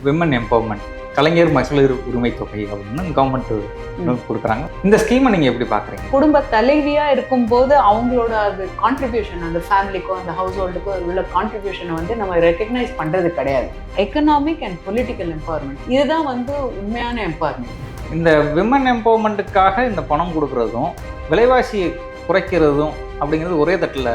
Women empowerment கலைஞர் மகளிர் உரிமை தொகை அப்படின்னு கவர்மெண்ட் கொடுக்குறாங்க. இந்த ஸ்கீமை நீங்கள் எப்படி பார்க்குறீங்க? குடும்ப தலைவியாக இருக்கும்போது அவங்களோட அது கான்ட்ரிபியூஷன், அந்த ஃபேமிலிக்கோ அந்த ஹவுஸ் ஹோல்டுக்கோ உள்ள கான்ட்ரிபியூஷனை வந்து நம்ம ரெக்கக்னைஸ் பண்ணுறது கிடையாது. எக்கனாமிக் அண்ட் பொலிட்டிக்கல் எம்பவர்மெண்ட், இதுதான் வந்து உண்மையான எம்பவர்மெண்ட். இந்த விமன் எம்பவர்மெண்ட்டுக்காக இந்த பணம் கொடுக்குறதும் விலைவாசி குறைக்கிறதும் அப்படிங்கிறது ஒரே தட்டில்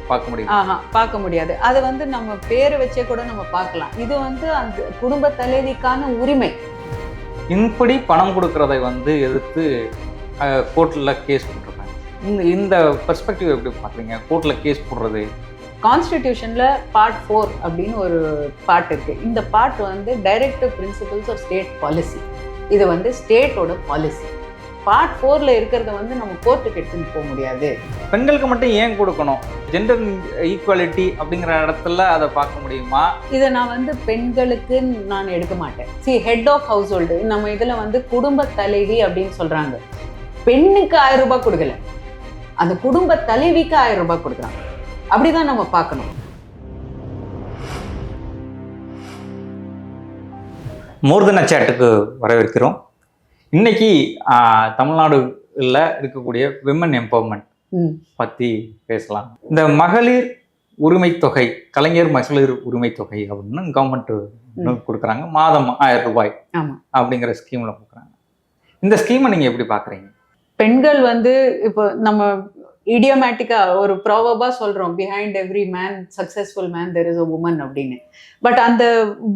பார்க்க முடியும்? பார்க்க முடியாது. அதை வந்து நம்ம பேரை வச்சே கூட நம்ம பார்க்கலாம். இது வந்து அந்த குடும்ப தலைவிக்கான உரிமை. இப்படி பணம் கொடுக்கறதை வந்து எதிர்த்து கோர்ட்டில் கேஸ் போட்டிருக்காங்க. இந்த பெர்ஸ்பெக்டிவ் எப்படி பார்க்குறீங்க? கோர்ட்டில் கேஸ் போடுறது கான்ஸ்டிடியூஷன்ல பார்ட் 4 அப்படின்னு ஒரு பார்ட் இருக்கு. இந்த பார்ட் வந்து directive principles of state policy. இது வந்து ஸ்டேட்டோட பாலிசி. பார்ட் 4ல இருக்கிறத வந்து நம்ம கோர்ட்டுக்கு எடுத்துன்னு போக முடியாது. பெண்களுக்கு மட்டும் ஏன் கொடுக்கணும்? ஜெண்டர் ஈக்குவாலிட்டி அப்படிங்கிற இடத்துல அதை பார்க்க முடியுமா? இதை நான் வந்து பெண்களுக்கு நான் எடுக்க மாட்டேன். ஹெட் ஆஃப் ஹவுஸ் ஹோல்டு நம்ம இதில் வந்து குடும்ப தலைவி அப்படின்னு சொல்றாங்க. பெண்ணுக்கு 1000 ரூபாய் கொடுக்கல, அந்த குடும்ப தலைவிக்கு 1000 ரூபாய் கொடுக்குறாங்க. அப்படிதான் நம்ம பார்க்கணும். மூர்தன சேட்டுக்கு வரவேற்கிறோம். இன்னைக்கு தமிழ்நாடுல இருக்கக்கூடிய விமன் எம்பவர்மெண்ட் பத்தி பேசலாம். இந்த மகளிர் உரிமை தொகை, கலைஞர் மகளிர் உரிமை தொகை அப்படின்னு கவர்மெண்ட் கொடுக்குறாங்க. மாதம் 1000 ரூபாய் அப்படிங்கிற ஸ்கீம்ல கொடுக்குறாங்க. இந்த ஸ்கீமை நீங்க எப்படி பாக்குறீங்க? பெண்கள் வந்து இப்போ நம்ம இடியோமேட்டிக்கா ஒரு ப்ராவபா சொல்றோம், behind every man successful man there is a woman அப்படின்னு. பட் அந்த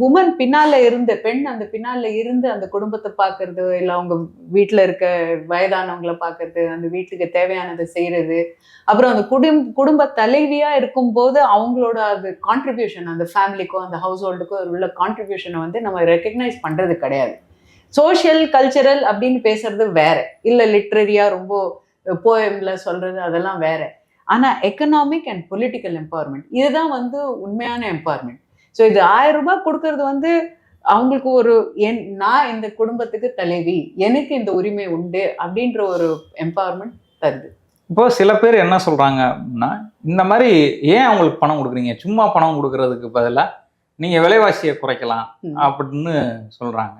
உமன் பின்னால இருந்த பெண், அந்த பின்னால இருந்து அந்த குடும்பத்தை பார்க்கறது, இல்லை அவங்க வீட்டில் இருக்க வயதானவங்களை பார்க்கறது, அந்த வீட்டுக்கு தேவையானதை செய்யறது, அப்புறம் அந்த குடும்ப தலைவியா இருக்கும்போது அவங்களோட அது கான்ட்ரிபியூஷன், அந்த ஃபேமிலிக்கோ அந்த ஹவுஸ் ஹோல்டுக்கோ உள்ள கான்ட்ரிபியூஷனை வந்து நம்ம ரெக்கக்னைஸ் பண்றது கிடையாது. சோஷியல் கல்ச்சரல் அப்படின்னு பேசுறது வேற, இல்லை லிட்ரரியா ரொம்ப போயம்ல சொல்றது அதெல்லாம் வேற. ஆனா எக்கனாமிக் அண்ட் பொலிட்டிக்கல் எம்பவர்மெண்ட், இதுதான் வந்து உண்மையான எம்பவர்மெண்ட். ஸோ இது 1000 ரூபாய் கொடுக்கறது வந்து அவங்களுக்கு ஒரு நான் இந்த குடும்பத்துக்கு தலைவி, எனக்கு இந்த உரிமை உண்டு அப்படின்ற ஒரு எம்பவர்மெண்ட் தருது. இப்போ சில பேர் என்ன சொல்றாங்க அப்படின்னா, இந்த மாதிரி ஏன் அவங்களுக்கு பணம் கொடுக்குறீங்க, சும்மா பணம் கொடுக்கறதுக்கு பதிலாக நீங்க விலைவாசியை குறைக்கலாம் அப்படின்னு சொல்றாங்க.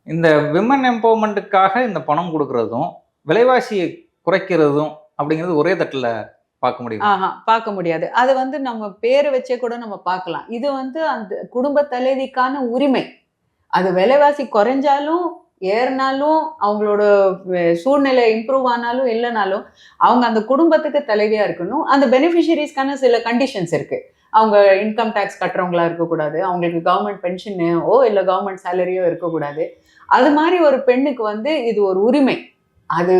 இந்த விமன் எம்பவர்மெண்ட்டுக்காக இந்த பணம் கொடுக்கறதும் விலைவாசியை குறைக்கிறதும் அப்படிங்கிறது ஒரே தட்டில் பார்க்க முடியும்? பார்க்க முடியாது. அதை வந்து நம்ம பேரை வச்சே கூட நம்ம பார்க்கலாம். இது வந்து அந்த குடும்ப தலைவிக்கான உரிமை. அது விலைவாசி குறைஞ்சாலும் ஏறினாலும் அவங்களோட சூழ்நிலை இம்ப்ரூவ் ஆனாலும் இல்லைனாலும் அவங்க அந்த குடும்பத்துக்கு தலைவியா இருக்கணும். அந்த பெனிஃபிஷரிஸ்க்கான சில கண்டிஷன்ஸ் இருக்கு. அவங்க இன்கம் டேக்ஸ் கட்டுறவங்களா இருக்கக்கூடாது, அவங்களுக்கு கவர்மெண்ட் பென்ஷனோ இல்லை கவர்மெண்ட் சேலரியோ இருக்கக்கூடாது. அது மாதிரி ஒரு பெண்ணுக்கு வந்து இது ஒரு உரிமை. அது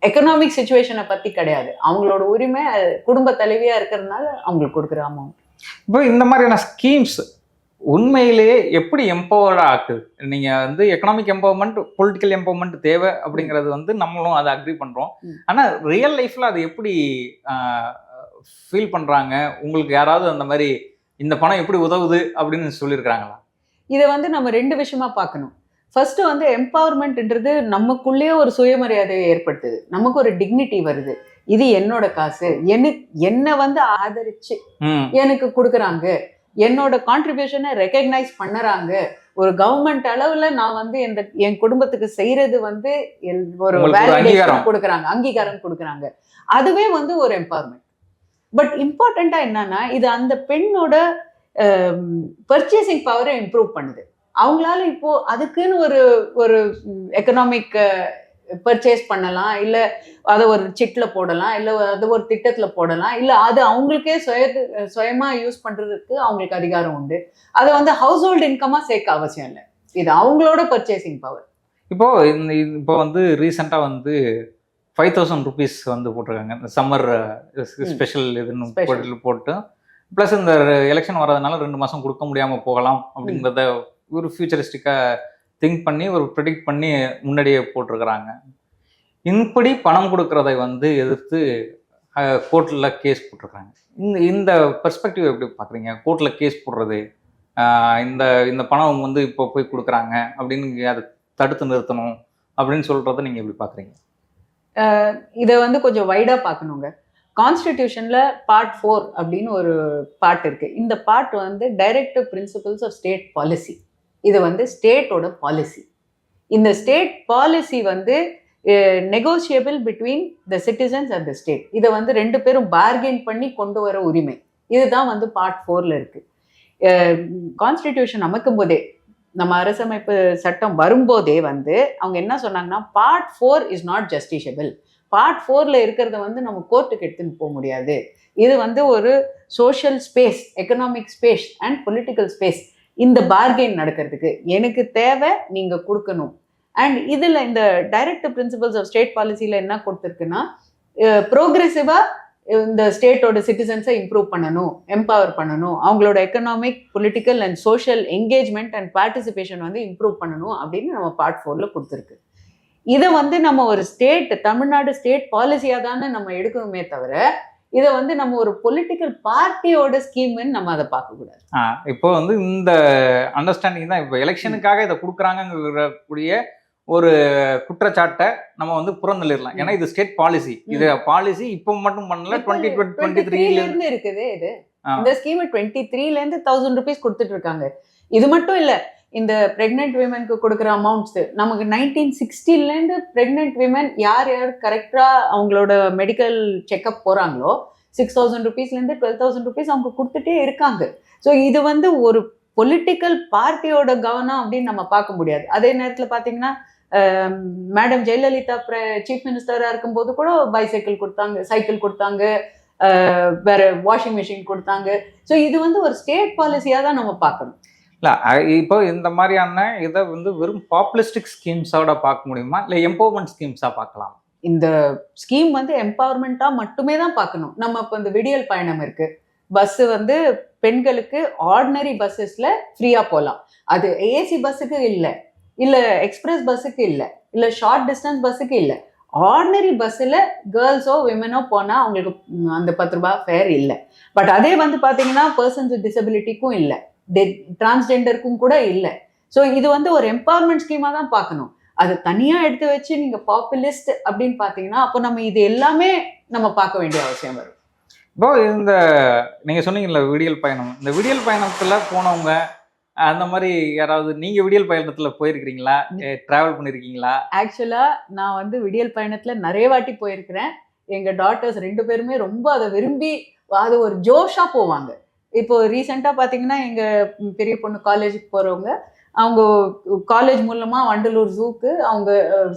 எக்கனாமிக் சிச்சுவேஷனை பத்தி கிடையாது. அவங்களோட உரிமை குடும்ப தலைவியா இருக்கிறதுனால அவங்களுக்கு கொடுக்குற அமௌண்ட். இப்போ இந்த மாதிரியான ஸ்கீம்ஸ் உண்மையிலேயே எப்படி எம்பவர்டா ஆக்குது? நீங்க வந்து எக்கனாமிக் எம்பவர்மெண்ட், பொலிட்டிக்கல் எம்பவர்மெண்ட் தேவை அப்படிங்கிறது வந்து நம்மளும் அதை அக்ரி பண்றோம். ஆனா ரியல் லைஃப்ல அது எப்படி ஃபீல் பண்றாங்க? உங்களுக்கு யாராவது அந்த மாதிரி இந்த பணம் எப்படி உதவுது அப்படின்னு சொல்லியிருக்கிறாங்களா? இதை வந்து நம்ம 2 விஷயமா பார்க்கணும். ஃபர்ஸ்ட் வந்து எம்பவர்மெண்ட்ன்றது நமக்குள்ளேயே ஒரு சுயமரியாதையை ஏற்படுத்துது. நமக்கு ஒரு டிக்னிட்டி வருது. இது என்னோட காசு, என்ன வந்து ஆதரிச்சு எனக்கு கொடுக்குறாங்க, என்னோட கான்ட்ரிபியூஷனை ரெக்கக்னைஸ் பண்ணுறாங்க. ஒரு கவர்மெண்ட் அளவுல நான் வந்து என் குடும்பத்துக்கு செய்யறது வந்து ஒரு வேலிடேஷன் கொடுக்குறாங்க, அங்கீகாரம் கொடுக்குறாங்க. அதுவே வந்து ஒரு எம்பவர்மெண்ட். பட் இம்பார்ட்டண்டா என்னன்னா, இது அந்த பெண்ணோட பர்ச்சேசிங் பவரை இம்ப்ரூவ் பண்ணுது. அவங்களால இப்போ அதுக்குன்னு ஒரு எக்கனாமிக் பர்ச்சேஸ் பண்ணலாம், இல்லை அதை ஒரு சிட்ல போடலாம், இல்லை அதை ஒரு திட்டத்துல போடலாம், இல்லை அது அவங்களுக்கே சுயமா யூஸ் பண்றதுக்கு அவங்களுக்கு அதிகாரம் உண்டு. அதை வந்து ஹவுஸ் ஹோல்டு இன்கமா சேர்க்க அவசியம் இல்லை. இது அவங்களோட பர்ச்சேசிங் பவர். இப்போ வந்து ரீசெண்டா வந்து 5000 rupees வந்து போட்டிருக்காங்க. இந்த சம்மர் ஸ்பெஷல் இதுன்னு போட்டு, ப்ளஸ் இந்த எலெக்ஷன் வர்றதுனால 2 மாதம் கொடுக்க முடியாமல் போகலாம் அப்படிங்கிறத ஒரு ஃபியூச்சரிஸ்டிக்காக திங்க் பண்ணி ஒரு ப்ரெடிக்ட் பண்ணி முன்னாடியே போட்டிருக்கிறாங்க. இப்படி பணம் கொடுக்கறதை வந்து எதிர்த்து கோர்ட்டில் கேஸ் போட்டிருக்காங்க. இந்த பெர்ஸ்பெக்டிவ் எப்படி பார்க்குறீங்க? கோர்ட்டில் கேஸ் போடுறது, இந்த பணம் வந்து இப்போ போய் கொடுக்குறாங்க அப்படின்னு அதை தடுத்து நிறுத்தணும் அப்படின்னு சொல்கிறத நீங்கள் எப்படி பார்க்குறீங்க? இதை வந்து கொஞ்சம் வைடாக பார்க்கணுங்க. கான்ஸ்டிடியூஷன்ல பார்ட் 4 அப்படின்னு ஒரு பார்ட் இருக்கு. இந்த பார்ட் வந்து directive principles of state policy. இது வந்து ஸ்டேட்டோட பாலிசி. இந்த ஸ்டேட் பாலிசி வந்து negotiable between the citizens and the state. இதை வந்து 2 பேரும் பார்கெயின் பண்ணி கொண்டு வர உரிமை. இதுதான் வந்து பார்ட் 4ல இருக்கு. கான்ஸ்டிடியூஷன் அமைக்கும் போதே, நம்ம அரசமைப்பு சட்டம் வரும்போதே வந்து அவங்க என்ன சொன்னாங்கன்னா, பார்ட் 4 இஸ் நாட் ஜஸ்டிஷபிள். பார்ட் 4ல இருக்கிறத வந்து நம்ம கோர்ட்டுக்கு எடுத்துன்னு போக முடியாது. இது வந்து ஒரு social space, economic space and political space. இந்த பார்கெயின் நடக்கிறதுக்கு எனக்கு தேவை, நீங்க கொடுக்கணும். அண்ட் இதுல இந்த டைரக்டிவ் பிரின்சிபல்ஸ் ஆஃப் ஸ்டேட் பாலிசியில என்ன கொடுத்துருக்குன்னா, ப்ரோக்ரெசிவா இந்த ஸ்டேட்டோட சிட்டிசன்ஸை இம்ப்ரூவ் பண்ணணும், எம்பவர் பண்ணணும், அவங்களோட economic, political and social engagement and participation வந்து இம்ப்ரூவ் பண்ணணும் அப்படின்னு நம்ம பார்ட் 4ல கொடுத்துருக்கு. இதை வந்து நம்ம ஒரு ஸ்டேட், தமிழ்நாடு ஸ்டேட் பாலிசியாக தானே நம்ம எடுக்கணுமே தவிர, இதை வந்து நம்ம ஒரு பொலிட்டிக்கல் பார்ட்டியோட ஸ்கீம்னு நம்ம அதை பார்க்கக்கூடாது. இப்போ வந்து இந்த அண்டர்ஸ்டாண்டிங் தான் இப்போ எலெக்ஷனுக்காக இதை கொடுக்குறாங்கக்கூடிய ஒரு குற்றச்சாட்டை நம்ம வந்து புறந்தள்ளிடலாம். ஏன்னா இது ஸ்டேட் பாலிசி. இது பாலிசி இப்போ மட்டும் பண்ணல, 2023 இருந்து இருக்குது. இது இந்த ஸ்கீம் 23ல இருந்து 1000 rupees கொடுத்துட்டு இருக்காங்க. இது மட்டும் இல்ல, இந்த பிரெக்னென்ட் விமனுக்கு கொடுக்குற அமௌண்ட்ஸ் நமக்கு 1960ல இருந்து பிரெக்னென்ட் விமன் யார் யார் கரெக்டா அவங்களோட மெடிக்கல் செக்அப் போறாங்களோ 6000 rupeesல இருந்து 12,000 rupees அவங்க கொடுத்துட்டே இருக்காங்க. ஸோ இது வந்து ஒரு பொலிட்டிக்கல் பார்ட்டியோட கவனம் அப்படின்னு நம்ம பார்க்க முடியாது. அதே நேரத்தில் பார்த்தீங்கன்னா, மேடம் ஜெயலலிதா சீஃப் மினிஸ்டரா இருக்கும்போது கூட பைசைக்கிள் கொடுத்தாங்க, சைக்கிள் கொடுத்தாங்க, வேற வாஷிங் மிஷின் கொடுத்தாங்க. ஸோ இது வந்து ஒரு ஸ்டேட் பாலிசியா தான் நம்ம பார்க்கணும். இல்லை, இப்போ இந்த மாதிரியான இதை வந்து வெறும் பாப்புலிஸ்டிக் ஸ்கீம்ஸோட பார்க்க முடியுமா, இல்லை எம்பவர்மெண்ட் ஸ்கீம்ஸாக பார்க்கலாம்? இந்த ஸ்கீம் வந்து எம்பவர்மெண்ட்டாக மட்டுமே தான் பார்க்கணும். நம்ம இப்போ இந்த விடியல் பயணம் இருக்கு, பஸ் வந்து பெண்களுக்கு ஆர்டினரி பஸ்ஸஸ்ல ஃப்ரீயா போகலாம். அது ஏசி பஸ்ஸுக்கு இல்லை, இல்லை எக்ஸ்பிரஸ் பஸ்ஸுக்கு இல்லை, இல்லை ஷார்ட் டிஸ்டன்ஸ் பஸ்ஸுக்கு இல்லை. ஆர்டினரி பஸ்ஸில் கேர்ள்ஸோ விமனோ போனால் அவங்களுக்கு அந்த 10 ரூபாய் ஃபேர் இல்லை. பட் அதே வந்து பார்த்தீங்கன்னா பர்சன்ஸ் வித் டிசபிலிட்டிக்கும் இல்லை, டிரான்ஸ்ஜெண்டருக்கும் கூட இல்லை. ஸோ இது வந்து ஒரு எம்பவர்மெண்ட் ஸ்கீமாக தான் பார்க்கணும். அது தனியாக எடுத்து வச்சு நீங்கள் பாப்புலிஸ்ட் அப்படின்னு பார்த்தீங்கன்னா அப்போ நம்ம இது எல்லாமே நம்ம பார்க்க வேண்டிய அவசியம் வரும். இப்போ இந்த நீங்கள் சொன்னீங்கல்ல விடியல் பயணம், இந்த விடியல் பயணத்தில் போனவங்க அந்த மாதிரி யாராவது நீங்கள் விடியல் பயணத்தில் போயிருக்கிறீங்களா, ட்ராவல் பண்ணியிருக்கீங்களா? ஆக்சுவலாக நான் வந்து விடியல் பயணத்தில் நிறைய வாட்டி போயிருக்கிறேன். எங்கள் டாட்டர்ஸ் 2 பேருமே ரொம்ப அதை விரும்பி, அது ஒரு ஜோஷாக போவாங்க. இப்போ ரீசெண்டாக பார்த்தீங்கன்னா எங்கள் பெரிய பொண்ணு காலேஜுக்கு போகிறவங்க, அவங்க காலேஜ் மூலமாக வண்டலூர் ஜூக்கு அவங்க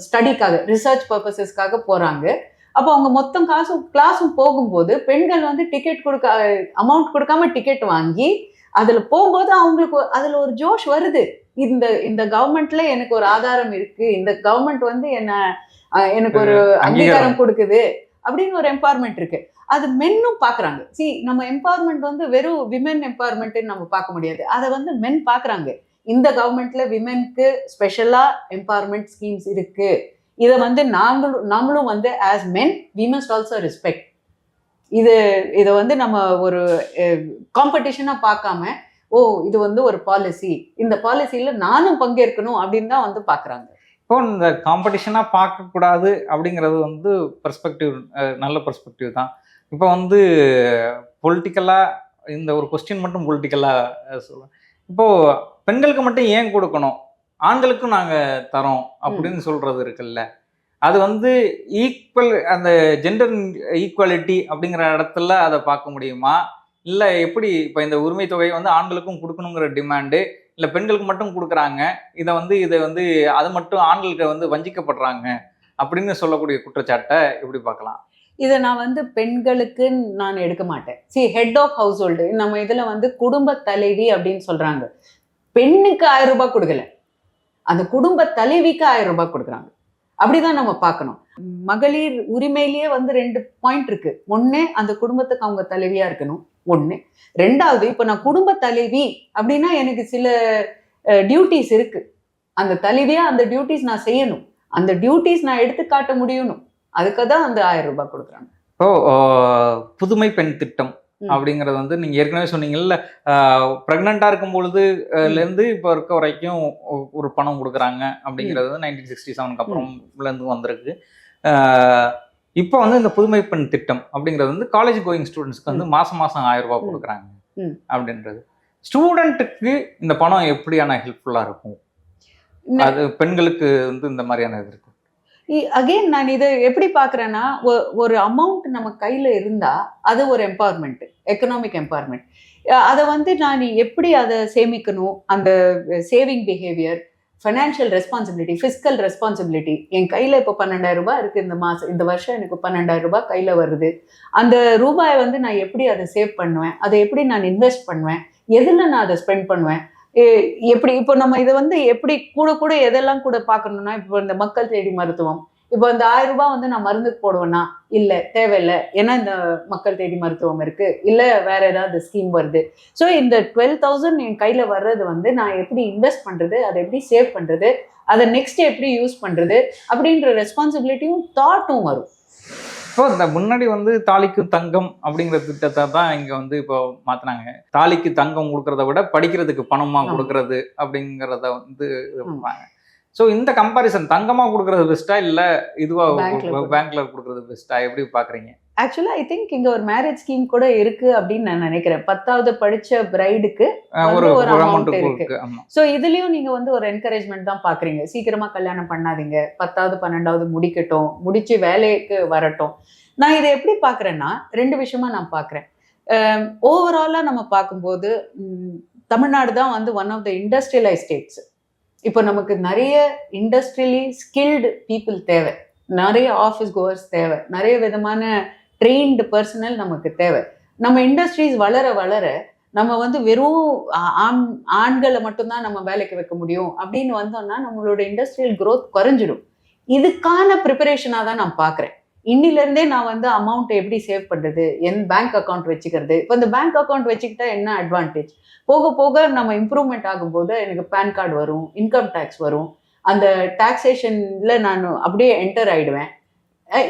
ஸ்டடிக்காக, ரிசர்ச் பர்பஸஸ்க்காக போகிறாங்க. அப்போ அவங்க மொத்தம் கிளாஸும் போகும்போது பெண்கள் வந்து டிக்கெட் அமௌண்ட் கொடுக்காம டிக்கெட் வாங்கி அதில் போகும்போது அவங்களுக்கு அதில் ஒரு ஜோஷ் வருது. இந்த கவர்மெண்ட்ல எனக்கு ஒரு ஆதாரம் இருக்கு, இந்த கவர்மெண்ட் வந்து எனக்கு ஒரு அங்கீகாரம் கொடுக்குது அப்படின்னு ஒரு எம்பவர்மெண்ட் இருக்கு. அது மென்னும் பார்க்குறாங்க. நம்ம எம்பவர்மெண்ட் வந்து வெறும் விமென் எம்பவர்மெண்ட்னு நம்ம பார்க்க முடியாது, அதை வந்து மென் பார்க்குறாங்க. இந்த கவர்மெண்ட்ல விமென்க்கு ஸ்பெஷலா எம்பவர்மெண்ட் ஸ்கீம்ஸ் இருக்கு. இதை வந்து நாமளும் வந்து as men we must also respect. இதை வந்து நம்ம ஒரு காம்படிஷனா பார்க்காம, ஓ இது வந்து ஒரு பாலிசி, இந்த பாலிசியில நானும் பங்கேற்கணும் அப்படின்னு தான் வந்து பார்க்குறாங்க. இப்போ இந்த காம்படிஷனாக பார்க்கக்கூடாது அப்படிங்கிறது வந்து பெர்ஸ்பெக்டிவ், நல்ல பெர்ஸ்பெக்டிவ் தான். இப்போ வந்து பொலிட்டிக்கலாக இந்த ஒரு கொஸ்டின் மட்டும் பொலிட்டிக்கலாக சொல்லுவேன். இப்போது பெண்களுக்கு மட்டும் ஏன் கொடுக்கணும், ஆண்களுக்கும் நாங்கள் தரோம் அப்படின்னு சொல்கிறது இருக்குல்ல, அது வந்து ஈக்குவல், அந்த ஜெண்டர் ஈக்குவாலிட்டி அப்படிங்கிற இடத்துல அதை பார்க்க முடியுமா, இல்லை எப்படி? இப்போ இந்த உரிமை தொகையை வந்து ஆண்களுக்கும் கொடுக்கணுங்கிற டிமாண்டு, இல்லை பெண்களுக்கு மட்டும் கொடுக்குறாங்க, இதை வந்து அது மட்டும் ஆண்களுக்கு வந்து வஞ்சிக்கப்படுறாங்க அப்படின்னு சொல்லக்கூடிய குற்றச்சாட்டை எப்படி பார்க்கலாம்? இதை நான் வந்து பெண்களுக்கு நான் எடுக்க மாட்டேன். ஹெட் ஆஃப் ஹவுஸ் ஹோல்டு நம்ம இதில் வந்து குடும்ப தலைவி அப்படின்னு சொல்கிறாங்க. பெண்ணுக்கு 1000 ரூபாய் கொடுக்கல, அந்த குடும்ப தலைவிக்கு 1000 ரூபாய் கொடுக்குறாங்க. அப்படிதான் நம்ம பார்க்கணும். மகளிர் உரிமையிலேயே வந்து 2 பாயிண்ட் இருக்கு. ஒன்று, அந்த குடும்பத்துக்கு அவங்க தலைவியா இருக்கணும். ஒன்று. 2வது, இப்போ நான் குடும்ப தலைவி அப்படின்னா எனக்கு சில டியூட்டிஸ் இருக்கு. அந்த தலைவியா அந்த டியூட்டிஸ் நான் செய்யணும், அந்த டியூட்டிஸ் நான் எடுத்து காட்ட முடியணும். அதுக்கு தான் அந்த 1000 ரூபாய் கொடுக்குறாங்க. இப்போ புதுமை பெண் திட்டம் அப்படிங்கிறது வந்து நீங்க ஏற்கனவே சொன்னீங்கல்ல, பிரெக்னண்டா இருக்கும் பொழுதுலேருந்து இப்போ இருக்க வரைக்கும் ஒரு பணம் கொடுக்குறாங்க அப்படிங்கிறது 1967 அப்புறம்லேருந்து வந்திருக்கு. இப்போ வந்து இந்த புதுமை பெண் திட்டம் அப்படிங்கிறது வந்து காலேஜ் கோயிங் ஸ்டூடெண்ட்ஸ்க்கு வந்து மாசம் 1000 ரூபாய் கொடுக்குறாங்க அப்படின்றது. ஸ்டூடெண்ட்டுக்கு இந்த பணம் எப்படியான ஹெல்ப்ஃபுல்லாக இருக்கும்? அது பெண்களுக்கு வந்து இந்த மாதிரியான இது இருக்கும். அகைன் நான் இதை எப்படி பார்க்குறேன்னா, ஒரு அமௌண்ட் நம்ம கையில் இருந்தால் அது ஒரு எம்பவர்மெண்ட், எக்கனாமிக் எம்பவர்மெண்ட். அதை வந்து நான் எப்படி அதை சேமிக்கணும், அந்த saving behaviour, financial responsibility, fiscal responsibility. என் கையில் இப்போ 12,000 ரூபாய் இருக்குது இந்த வருஷம் எனக்கு 12,000 ரூபாய் கையில் வருது. அந்த ரூபாயை வந்து நான் எப்படி அதை சேவ் பண்ணுவேன், அதை எப்படி நான் இன்வெஸ்ட் பண்ணுவேன், எதில் நான் அதை ஸ்பெண்ட் பண்ணுவேன், எப்படி இப்போ நம்ம இதை வந்து எப்படி கூட எதெல்லாம் கூட பார்க்கணும்னா, இப்போ இந்த மக்கள் தேடி மருத்துவம், இப்போ இந்த 1000 ரூபாய் வந்து நான் மருந்துக்கு போடுவேன்னா இல்லை, தேவையில்லை, ஏன்னா இந்த மக்கள் தேடி மருத்துவம் இருக்கு, இல்லை வேற ஏதாவது ஸ்கீம் வருது. ஸோ இந்த 12,000 என் கையில் வர்றது வந்து நான் எப்படி இன்வெஸ்ட் பண்ணுறது, அதை எப்படி சேவ் பண்ணுறது, அதை நெக்ஸ்ட் எப்படி யூஸ் பண்ணுறது அப்படின்ற ரெஸ்பான்சிபிலிட்டியும் தாட்டும் வரும். இப்போ இந்த முன்னாடி வந்து தாலிக்கு தங்கம் அப்படிங்கிற திட்டத்தை தான் இங்கே வந்து இப்போ மாற்றினாங்க. தாலிக்கு தங்கம் கொடுக்கறத விட படிக்கிறதுக்கு பணமாக கொடுக்கறது அப்படிங்கிறத வந்து இருப்பாங்க. ஸோ இந்த கம்பாரிசன் தங்கமாக கொடுக்கறது பெஸ்ட்டா இல்லை இதுவாக பேங்க்ல கொடுக்கறது பெஸ்ட்டா, எப்படி பார்க்குறீங்க? ஆக்சுவலா ஐ திங்க் இங்க ஒரு மேரேஜ் ஸ்கீம் கூட இருக்கு அப்படின்னு நான் நினைக்கிறேன். 10வது படிச்ச பிரைடுக்கு ஒரு அமௌண்ட் இருக்கு. ஸோ இதுலயும் நீங்க வந்து ஒரு என்கரேஜ்மெண்ட் தான் பாக்குறீங்க. சீக்கிரமா கல்யாணம் பண்ணாதீங்க, 10வது 12வது முடிக்கட்டும், முடிச்சு வேலைக்கு வரட்டும். நான் இதை எப்படி பாக்குறேன்னா, 2 விஷயமா நான் பாக்குறேன். ஓவராலா நம்ம பார்க்கும்போது தமிழ்நாடு தான் வந்து one of the industrialise states. இப்போ நமக்கு நிறைய இண்டஸ்ட்ரியலி ஸ்கில்டு பீப்புள் தேவை, நிறைய ஆஃபீஸ் கோவர்ஸ் தேவை, நிறைய விதமான ட்ரெயின்டு பர்சனல் நமக்கு தேவை. நம்ம இண்டஸ்ட்ரீஸ் வளர வளர நம்ம வந்து வெறும் ஆண்களை மட்டும்தான் நம்ம வேலைக்கு வைக்க முடியும் அப்படின்னு வந்தோம்னா நம்மளோட இண்டஸ்ட்ரியல் க்ரோத் குறைஞ்சிடும். இதுக்கான ப்ரிப்பரேஷனாக தான் நான் பார்க்குறேன். இன்னிலேருந்தே நான் வந்து அமௌண்ட் எப்படி சேவ் பண்ணுறது, என் பேங்க் அக்கௌண்ட் வச்சுக்கிறது. இப்போ இந்த பேங்க் அக்கௌண்ட் வச்சுக்கிட்டா என்ன அட்வான்டேஜ், போக போக நம்ம இம்ப்ரூவ்மெண்ட் ஆகும்போது எனக்கு பேன் கார்டு வரும், இன்கம் டேக்ஸ் வரும், அந்த டாக்ஸேஷன்ல நான் அப்படியே என்டர் ஆயிடுவேன்.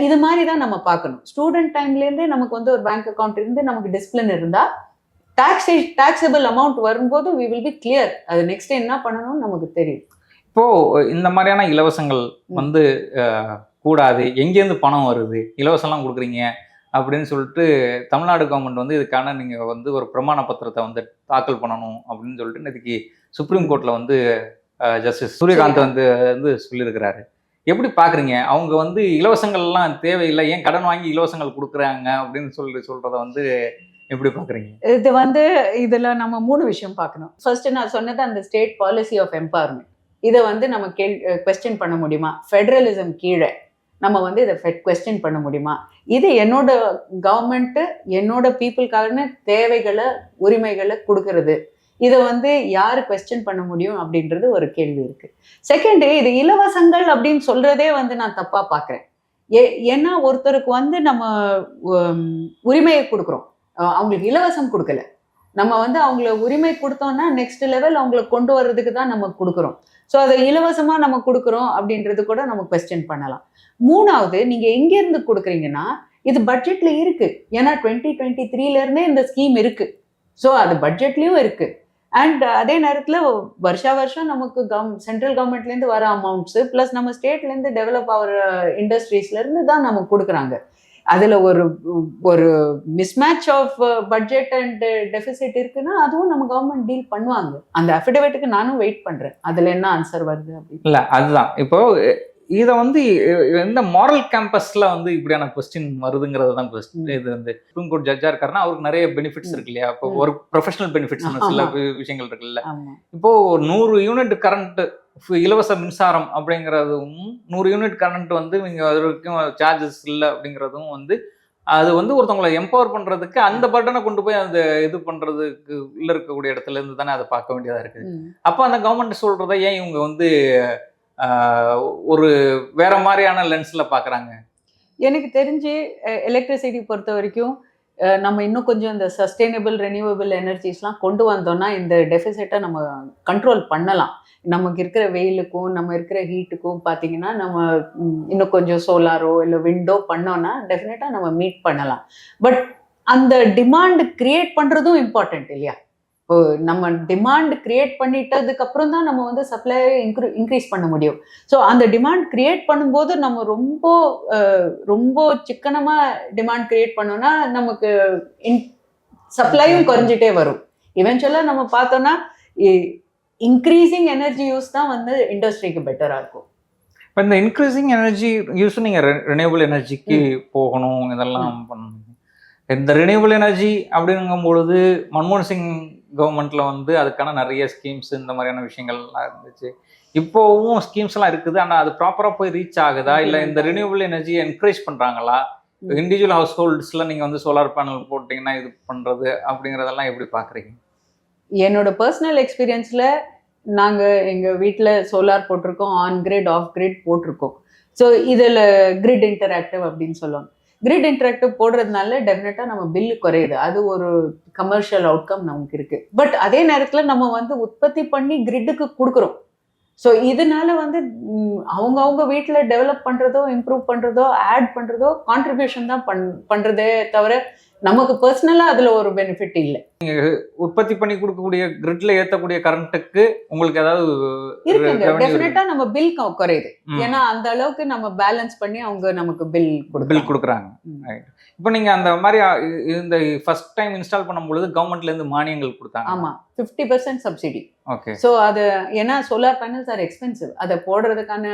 இது மாதிரி தான் நம்ம பார்க்கணும். ஸ்டூடெண்ட் டைம்லேருந்தே நமக்கு வந்து ஒரு பேங்க் அக்கௌண்ட் இருந்து நமக்கு டிசிப்ளின் இருந்தால் டாக்ஸபிள் அமௌண்ட் வரும்போது we will be clear, அது நெக்ஸ்ட் என்ன பண்ணணும்னு நமக்கு தெரியும். இப்போ இந்த மாதிரியான இலவசங்கள் வந்து கூடாது, எங்கேருந்து பணம் வருது, இலவசம்லாம் கொடுக்குறீங்க அப்படின்னு சொல்லிட்டு தமிழ்நாடு கவர்மெண்ட் வந்து இதுக்கான நீங்கள் வந்து ஒரு பிரமாண பத்திரத்தை வந்து தாக்கல் பண்ணணும் அப்படின்னு சொல்லிட்டு இன்னைக்கு சுப்ரீம் கோர்ட்டில் வந்து ஜஸ்டிஸ் சூரியகாந்த் வந்து சொல்லியிருக்கிறாரு. எப்படி பார்க்குறீங்க? அவங்க வந்து இலவசங்கள்லாம் தேவையில்லை, ஏன் கடன் வாங்கி இலவசங்கள் கொடுக்குறாங்க அப்படின்னு சொல்கிறத வந்து எப்படி பார்க்குறீங்க? இது வந்து இதில் நம்ம 3 விஷயம் பார்க்கணும். ஃபர்ஸ்ட் நான் சொன்னது அந்த ஸ்டேட் பாலிசி ஆஃப் எம்பவர்மெண்ட். இதை வந்து நம்ம கொஸ்டின் பண்ண முடியுமா? ஃபெடரலிசம் கீழே நம்ம வந்து இதை கொஸ்டின் பண்ண முடியுமா? இது என்னோட கவர்மெண்ட்டு என்னோட பீப்புளுக்கான தேவைகளை உரிமைகளை கொடுக்கறது, இதை வந்து யார் கொஸ்டின் பண்ண முடியும் அப்படின்றது ஒரு கேள்வி இருக்கு. செகண்டு, இது இலவசங்கள் அப்படின்னு சொல்றதே வந்து நான் தப்பா பார்க்குறேன். ஏன்னா ஒருத்தருக்கு வந்து நம்ம உரிமையை கொடுக்குறோம், அவங்களுக்கு இலவசம் கொடுக்கல. நம்ம வந்து அவங்கள உரிமை கொடுத்தோம்னா நெக்ஸ்ட் லெவல் அவங்கள கொண்டு வர்றதுக்கு தான் நம்ம கொடுக்குறோம். ஸோ அதை இலவசமா நம்ம கொடுக்குறோம் அப்படின்றது கூட நம்ம கொஸ்டின் பண்ணலாம். 3வது, நீங்க எங்கேருந்து கொடுக்குறீங்கன்னா இது பட்ஜெட்ல இருக்கு. ஏன்னா 2023 இந்த ஸ்கீம் இருக்கு. ஸோ அது பட்ஜெட்லயும் இருக்கு. அண்ட் அதே நேரத்தில் வருஷம் நமக்கு சென்ட்ரல் கவர்மெண்ட்லேருந்து வர அமௌண்ட்ஸு ப்ளஸ் நம்ம ஸ்டேட்லேருந்து டெவலப் ஆகிற இண்டஸ்ட்ரீஸ்லேருந்து தான் நமக்கு கொடுக்குறாங்க. அதில் ஒரு mismatch of budget and deficit இருக்குன்னா அதுவும் நம்ம கவர்மெண்ட் டீல் பண்ணுவாங்க. அந்த அஃபிடவிட்டுக்கு நானும் வெயிட் பண்ணுறேன், அதில் என்ன ஆன்சர் வருது அப்படின்னு. இல்லை அதுதான் இப்போ இதை வந்து எந்த மாரல் கேம்பஸில் வந்து இப்படியான கொஸ்டின் வருதுங்கிறது தான் கொஸ்டின். இது வந்து சுப்ரீம் கோர்ட் ஜட்ஜாக இருக்காருன்னா அவருக்கு நிறைய பெனிஃபிட்ஸ் இருக்கு இல்லையா? இப்போ ஒரு ப்ரொஃபஷனல் பெனிஃபிட்ஸ் சில விஷயங்கள் இருக்குல்ல. இப்போ 100 யூனிட் கரண்ட் இலவச மின்சாரம் அப்படிங்கிறதும் 100 யூனிட் கரண்ட் வந்து நீங்கள் அது வரைக்கும் சார்ஜஸ் இல்லை அப்படிங்கிறதும் வந்து அது வந்து ஒருத்தவங்களை எம்பவர் பண்ணுறதுக்கு அந்த பட்டனை கொண்டு போய் அந்த இது பண்ணுறதுக்கு உள்ள இருக்கக்கூடிய இடத்துல இருந்து தானே அதை பார்க்க வேண்டியதாக இருக்குது. அப்போ அந்த கவர்மெண்ட் சொல்கிறத ஏன் இவங்க வந்து ஒரு வேற மாதிரியான லென்ஸ்ல பாக்குறாங்க? எனக்கு தெரிஞ்சு எலக்ட்ரிசிட்டி பொறுத்த வரைக்கும் நம்ம இன்னும் கொஞ்சம் இந்த சஸ்டைனபிள் ரெனியூவபிள் எனர்ஜிஸ்லாம் கொண்டு வந்தோம்னா இந்த டெஃபிசிட்டை நம்ம கண்ட்ரோல் பண்ணலாம். நமக்கு இருக்கிற வெயிலுக்கும் நம்ம இருக்கிற ஹீட்டுக்கும் பார்த்தீங்கன்னா நம்ம இன்னும் கொஞ்சம் சோலாரோ இல்லை விண்டோ பண்ணோன்னா டெஃபினட்டாக நம்ம மீட் பண்ணலாம். பட் அந்த டிமாண்ட் கிரியேட் பண்ணுறதும் இம்பார்ட்டன்ட் இல்லையா? இப்போ நம்ம டிமாண்ட் கிரியேட் பண்ணிட்டதுக்கு அப்புறம் தான் நம்ம வந்து சப்ளையை இன்க்ரீஸ் பண்ண முடியும். ஸோ அந்த டிமாண்ட் கிரியேட் பண்ணும்போது நம்ம ரொம்ப சிக்கனமாக டிமாண்ட் கிரியேட் பண்ணோம்னா நமக்கு சப்ளையும் குறைஞ்சிட்டே வரும். இவென்ச்சுவலாக நம்ம பார்த்தோம்னா இன்க்ரீசிங் எனர்ஜி யூஸ் தான் வந்து இண்டஸ்ட்ரிக்கு பெட்டராக இருக்கும். இப்போ இந்த இன்க்ரீசிங் எனர்ஜி யூஸ் நீங்கள் ரினியூவபிள் எனர்ஜிக்கு போகணும், இதெல்லாம் பண்ணணும். இந்த ரினியூவபிள் எனர்ஜி அப்படிங்கும் பொழுது மன்மோகன் சிங் கவர்மெண்ட்ல வந்து அதுக்கான நிறைய ஸ்கீம்ஸ் இந்த மாதிரியான விஷயங்கள்லாம் இருந்துச்சு. இப்போவும் ஸ்கீம்ஸ் எல்லாம் இருக்குது, ஆனால் அது ப்ராப்பராக போய் ரீச் ஆகுதா, இல்லை இந்த ரினியூவபிள் எனர்ஜியை என்கரேஜ் பண்ணுறாங்களா? இண்டிவிஜுவல் ஹவுஸ் ஹோல்ட்ஸில் நீங்கள் வந்து சோலார் பேனல் போட்டிங்கன்னா இது பண்ணுறது அப்படிங்கிறதெல்லாம் எப்படி பார்க்குறீங்க? என்னோட பர்சனல் எக்ஸ்பீரியன்ஸில் நாங்கள் எங்கள் வீட்டில் சோலார் போட்டிருக்கோம், ஆன் கிரிட் ஆஃப் கிரிட் போட்டிருக்கோம். ஸோ இதில் கிரிட் இன்டராக்டிவ் அப்படின்னு சொல்லுவாங்க. கிரிட் இன்டராக்டிவ் போடுறதுனால டெஃபினட்டாக நம்ம பில்லு குறையுது, அது ஒரு கமர்ஷியல் அவுட்கம் நமக்கு இருக்குது. பட் அதே நேரத்தில் நம்ம வந்து உற்பத்தி பண்ணி கிரிட்டுக்கு கொடுக்குறோம். ஸோ இதனால வந்து அவங்க வீட்டில் டெவலப் பண்ணுறதோ இம்ப்ரூவ் பண்ணுறதோ ஆட் பண்ணுறதோ கான்ட்ரிபியூஷன் தான் பண்ணுறதே தவிர நமக்கு பர்சனலாக அதில் ஒரு பெனிஃபிட் இல்லை. உற்பத்தி பண்ணி கொடுக்கக்கூடிய கிரிட்ல ஏற்றக்கூடிய கரண்ட்டுக்கு உங்களுக்கு ஏதாவது இருக்குங்க, டெஃபினட்டா நம்ம பில் குறையுது. ஏன்னா அந்த அளவுக்கு நம்ம பேலன்ஸ் பண்ணி அவங்க நமக்கு பில் கொடுக்குறாங்க. இப்போ நீங்க அந்த மாதிரி இந்த ஃபர்ஸ்ட் டைம் இன்ஸ்டால் பண்ணும்பொழுது கவர்மெண்ட்ல இருந்து மானியங்கள் கொடுத்தாங்க. ஆமா, 50% சப்சிடி. ஓகே. ஸோ அது ஏன்னா சோலார் பேனல்ஸ் ஆர் எக்ஸ்பென்சிவ், அதை போடுறதுக்கான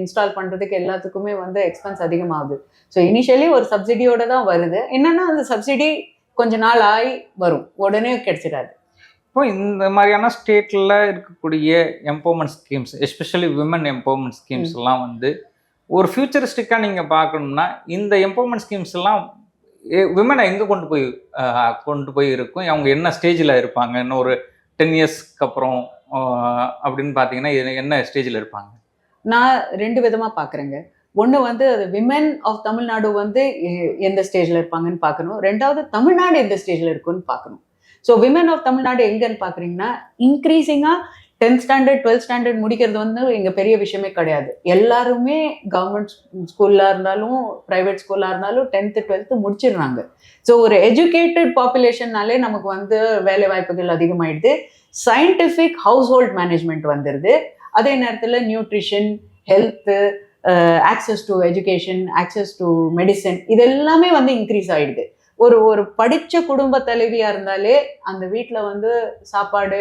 இன்ஸ்டால் பண்றதுக்கு எல்லாத்துக்குமே வந்து எக்ஸ்பென்ஸ் அதிகமாகுது. ஸோ இனிஷியலி ஒரு சப்சிடியோட தான் வருது. என்னன்னா அந்த சப்சிடி கொஞ்ச நாள் ஆகி வரும், உடனே கிடைச்சிடாது. இப்போ இந்த மாதிரியான ஸ்டேட்ல இருக்கக்கூடிய empowerment schemes, especially women empowerment schemes எல்லாம் வந்து ஒரு ஃபியூச்சரிஸ்டிக்கா நீங்க பார்க்கணும்னா இந்த எம்பவர்மெண்ட் ஸ்கீம்ஸ் எல்லாம் விமனை எங்கே கொண்டு போய் இருக்கும், அவங்க என்ன ஸ்டேஜில் இருப்பாங்க, இன்னும் ஒரு 10 இயர்ஸ்க்கு அப்புறம் அப்படின்னு பார்த்தீங்கன்னா என்ன ஸ்டேஜில் இருப்பாங்க? நான் 2 விதமாக பார்க்குறேங்க. ஒன்று வந்து அது விமென் ஆஃப் தமிழ்நாடு வந்து எந்த ஸ்டேஜில் இருப்பாங்கன்னு பார்க்கணும். 2வது தமிழ்நாடு எந்த ஸ்டேஜில் இருக்குன்னு பார்க்கணும். ஸோ விமென் ஆஃப் தமிழ்நாடு எங்கன்னு பார்க்குறீங்கன்னா இன்க்ரீசிங்காக 10th ஸ்டாண்டர்ட் 12th ஸ்டாண்டர்ட் முடிக்கிறது வந்து இங்கே பெரிய விஷயமே கிடையாது. எல்லாருமே கவர்மெண்ட் ஸ்கூலாக இருந்தாலும் ப்ரைவேட் ஸ்கூலாக இருந்தாலும் 10th 12th முடிச்சிடுறாங்க. ஸோ ஒரு எஜுகேட்டட் பாப்புலேஷன்னாலே நமக்கு வந்து வேலை வாய்ப்புகள் அதிகமாகிடுது. சயின்டிஃபிக் ஹவுஸ் ஹோல்ட் மேனேஜ்மெண்ட் வந்துடுது. அதே நேரத்தில் nutrition, health, access to education, access to medicine, இது எல்லாமே வந்து இன்க்ரீஸ் ஆகிடுது. ஒரு படித்த குடும்ப தலைவியாக இருந்தாலே அந்த வீட்டில் வந்து சாப்பாடு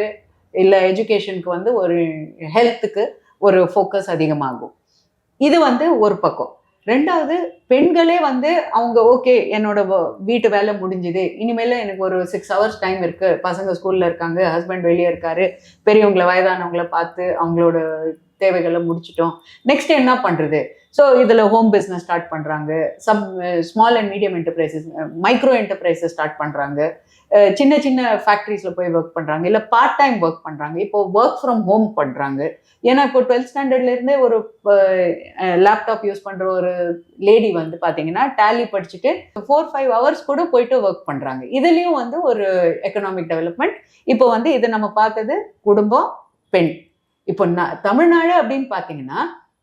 இல்லை எஜுகேஷனுக்கு வந்து ஒரு ஹெல்த்துக்கு ஒரு ஃபோக்கஸ் அதிகமாகும். இது வந்து ஒரு பக்கம். 2வது பெண்களே வந்து அவங்க ஓகே என்னோட வீட்டு வேலை முடிஞ்சுது, இனிமேல் எனக்கு ஒரு 6 hours டைம் இருக்குது, பசங்க ஸ்கூலில் இருக்காங்க, ஹஸ்பண்ட் வெளியே இருக்காரு, பெரியவங்களை வயதானவங்களை பார்த்து அவங்களோட தேவைகளை முடிச்சிட்டோம், நெக்ஸ்ட் என்ன பண்ணுறது? ஸோ இதில் ஹோம் பிஸ்னஸ் ஸ்டார்ட் பண்ணுறாங்க, small and medium enterprises, micro enterprises start பண்ணுறாங்க, சின்ன சின்ன ஃபேக்ட்ரிஸில் போய் ஒர்க் பண்ணுறாங்க, இல்லை பார்ட் டைம் ஒர்க் பண்ணுறாங்க, இப்போ ஒர்க் ஃப்ரம் ஹோம் பண்ணுறாங்க. ஏன்னா இப்போ 12th ஸ்டாண்டர்ட்லேருந்தே ஒரு லேப்டாப் யூஸ் பண்ணுற ஒரு லேடி வந்து பார்த்தீங்கன்னா டேலி படிச்சுட்டு 4-5 hours கூட போயிட்டு ஒர்க் பண்ணுறாங்க. இதுலேயும் வந்து ஒரு எக்கனாமிக் டெவலப்மெண்ட். இப்போ வந்து இதை நம்ம பார்த்தது குடும்பம், பெண். இப்போ தமிழ்நாடு அப்படின்னு பார்த்தீங்கன்னா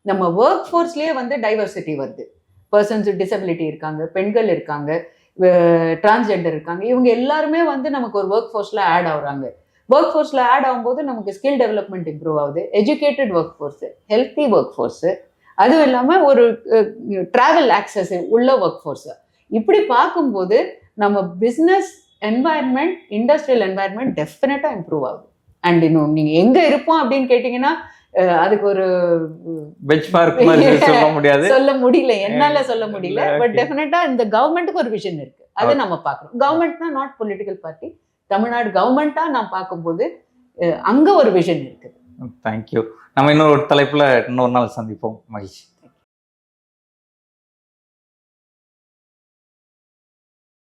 நம்ம ஒர்க் ஃபோர்ஸ்லேயே வந்து டைவர்சிட்டி வருது. பர்சன்ஸ் வித் டிசபிலிட்டி இருக்காங்க, பெண்கள் இருக்காங்க, டிரான்ஸ்ஜெண்டர் இருக்காங்க. இவங்க எல்லாருமே வந்து நமக்கு ஒரு ஒர்க் ஃபோர்ஸில் ஆட் ஆகுறாங்க. ஒர்க் ஃபோர்ஸில் ஆட் ஆகும்போது நமக்கு ஸ்கில் டெவலப்மெண்ட் இம்ப்ரூவ் ஆகுது, educated work force, healthy work force, அதுவும் இல்லாமல் ஒரு ட்ராவல் ஆக்சஸ் உள்ள ஒர்க் ஃபோர்ஸு. இப்படி பார்க்கும்போது நம்ம பிஸ்னஸ் என்வாயர்மெண்ட், இண்டஸ்ட்ரியல் என்வாயர்மெண்ட் டெஃபினட்டாக இம்ப்ரூவ் ஆகுது. அண்ட் இன்னும் நீங்கள் எங்கே இருப்போம் அப்படின்னு கேட்டிங்கன்னா அதுக்கு ஒரு சொல்ல முடியல, என்னால சொல்ல முடியல. பட் டெஃபினட்டா இந்த கவர்மெண்ட்டுக்கு ஒரு விஷன் இருக்கு, அது நம்ம பார்க்கணும். கவர்மெண்ட்னா நாட் பொலிட்டிக்கல் பார்ட்டி, தமிழ்நாடு கவர்மெண்டா நான் பார்க்கும்போது அங்க ஒரு விஷன் இருக்குது. தேங்க்யூ. நம்ம இன்னொரு தலைப்புல இன்னொரு நாள் சந்திப்போம். மகிழ்ச்சி.